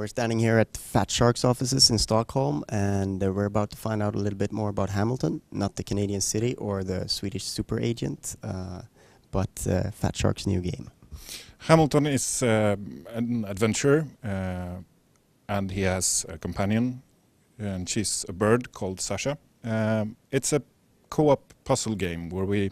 We're standing here at Fatshark's offices in Stockholm, and we're about to find out a little bit more about Hamilton, not the Canadian city or the Swedish super agent, but Fatshark's new game. Hamilton is an adventurer, and he has a companion, and she's a bird called Sasha. It's a co-op puzzle game where we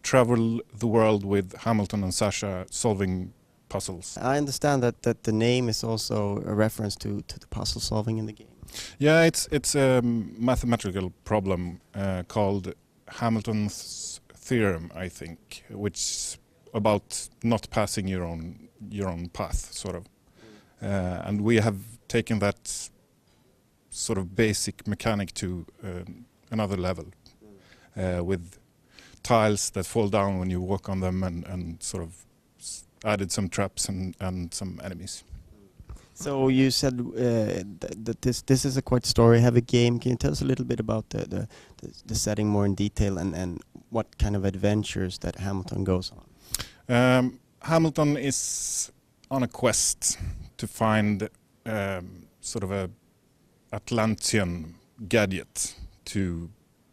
travel the world with Hamilton and Sasha solving puzzles. I understand that the name is also a reference to the puzzle solving in the game. Yeah, it's a mathematical problem called Hamilton's theorem, I think, which about not passing your own path, sort of. And we have taken that sort of basic mechanic to another level, with tiles that fall down when you walk on them, and sort of added some traps and some enemies. So you said that this is a quite story-heavy game. Can you tell us a little bit about the setting more in detail and what kind of adventures that Hamilton goes on? Hamilton is on a quest to find sort of a Atlantean gadget to...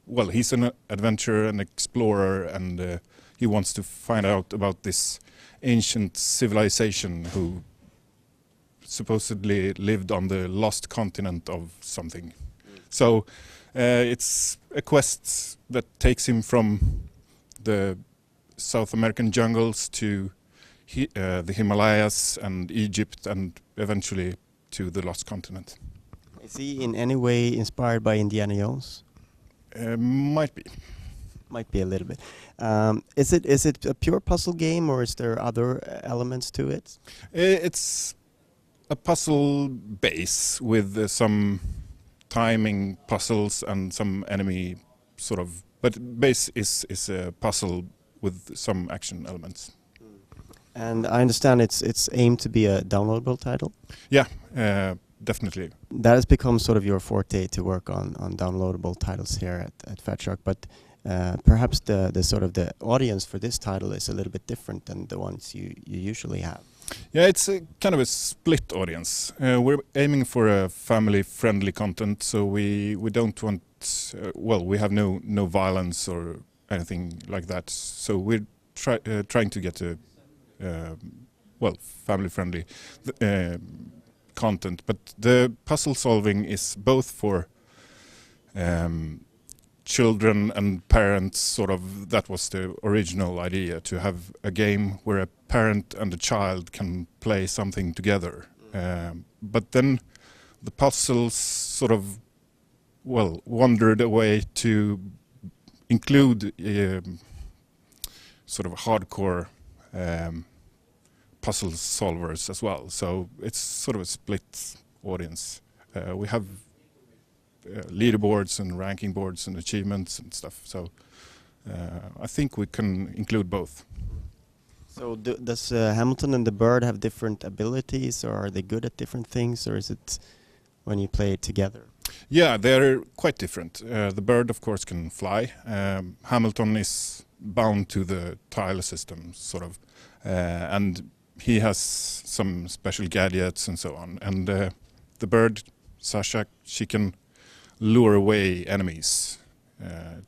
Well, he's an adventurer and explorer, and he wants to find out about this ancient civilization who supposedly lived on the lost continent of something. So it's a quest that takes him from the South American jungles to the Himalayas and Egypt, and eventually to the lost continent. Is he in any way inspired by Indiana Jones? Might be. Might be a little bit. Is it a pure puzzle game, or is there other elements to it? It's a puzzle base with some timing puzzles and some enemy sort of. But base is a puzzle with some action elements. And I understand it's aimed to be a downloadable title. Yeah, definitely. That has become sort of your forte, to work on downloadable titles here at Fatshark, but perhaps the sort of the audience for this title is a little bit different than the ones you usually have. Yeah, it's a kind of a split audience. We're aiming for a family-friendly content, so we don't want... well, we have no violence or anything like that, so we're trying to get a well, family-friendly content, but the puzzle solving is both for children and parents, sort of. That was the original idea, to have a game where a parent and a child can play something together. But then the puzzles sort of, well, wandered away to include sort of hardcore puzzle solvers as well. So it's sort of a split audience. We have leaderboards and ranking boards and achievements and stuff. So I think we can include both. So does Hamilton and the bird have different abilities, or are they good at different things, or is it when you play it together? Yeah, they're quite different. The bird, of course, can fly. Hamilton is bound to the tile system, sort of, and he has some special gadgets and so on. And the bird, Sasha, she can lure away enemies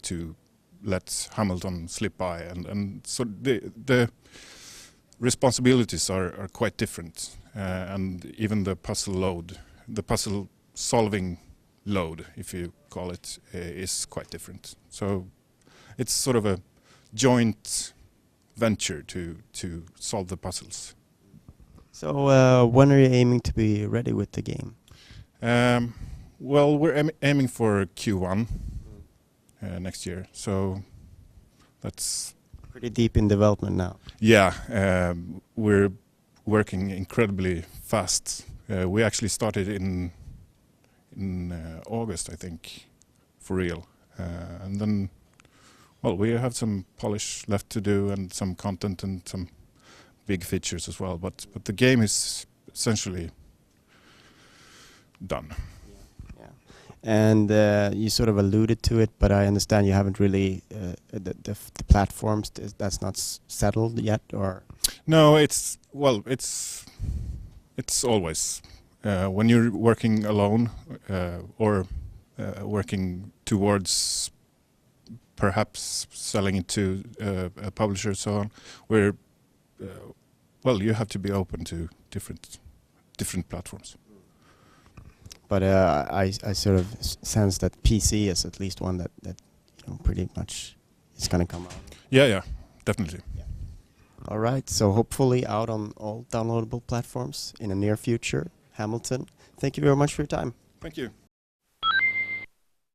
to let Hamilton slip by, and so the responsibilities are quite different, and even the puzzle solving load, if you call it, is quite different. So it's sort of a joint venture to solve the puzzles. So when are you aiming to be ready with the game? Well, we're aiming for Q1 next year, so that's pretty deep in development now. Yeah, we're working incredibly fast. We actually started in August, I think, for real, and then, well, we have some polish left to do and some content and some big features as well. But the game is essentially done. And you sort of alluded to it, but I understand you haven't really the platforms. That's not settled yet, or? No, it's always when you're working alone or working towards perhaps selling it to a publisher and so on, where well, you have to be open to different platforms. But I sort of sense that PC is at least one that you know, pretty much is going to come out. Yeah, definitely. Yeah. All right, so hopefully out on all downloadable platforms in the near future. Hamilton, thank you very much for your time. Thank you.